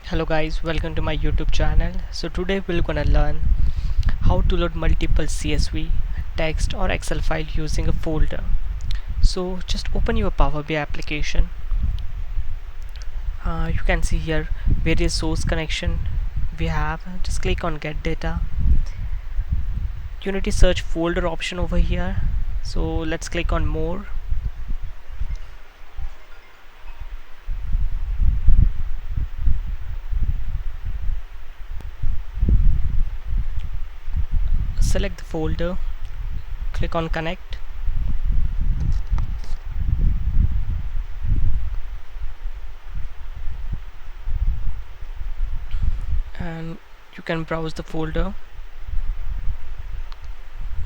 Hello guys, welcome to my YouTube channel. So today we're gonna learn how to load multiple CSV, text or Excel file using a folder. So just open your Power BI application. You can see here various source connection we have. Just click on get data. You need to search folder option over here. So let's click on more. Select the folder, click on connect, and you can browse the folder.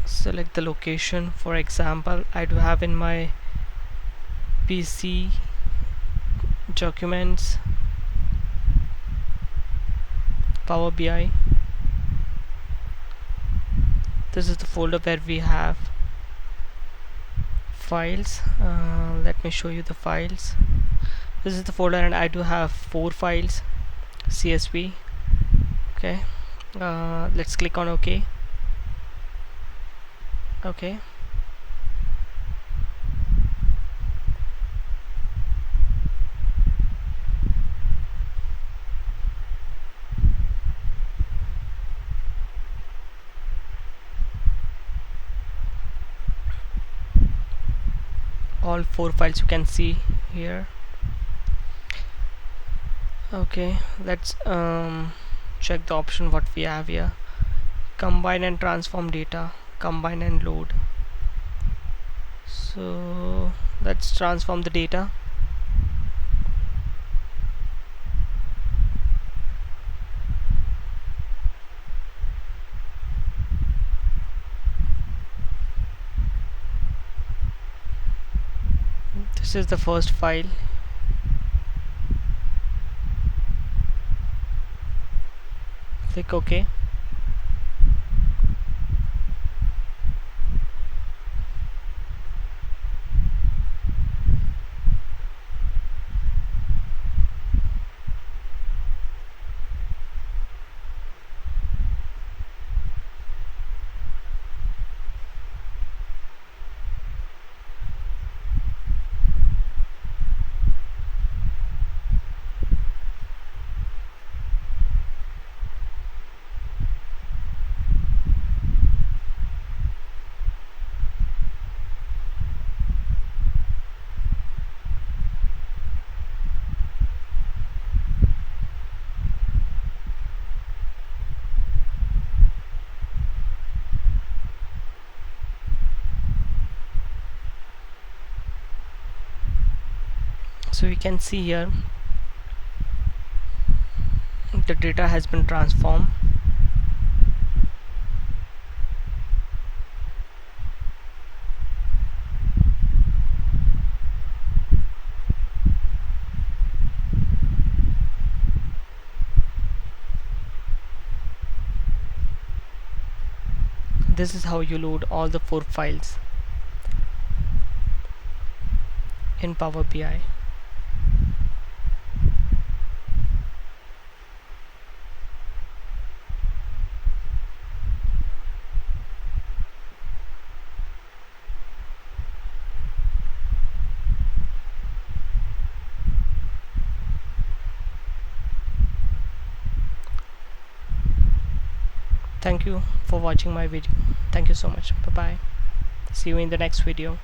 Select the location. For example, I do have in my PC documents Power BI. This is the folder where we have files. Let me show you the files. This is the folder and I do have 4 files CSV. Okay, let's click on OK. Okay, all 4 files you can see here. Okay, let's check the option what we have here. Combine and transform data, combine and load. So let's transform the data. This is the first file. Click OK. So you can see here the data has been transformed. This is how you load all the 4 files in Power BI. Thank you for watching my video. Thank you so much. Bye bye. See you in the next video.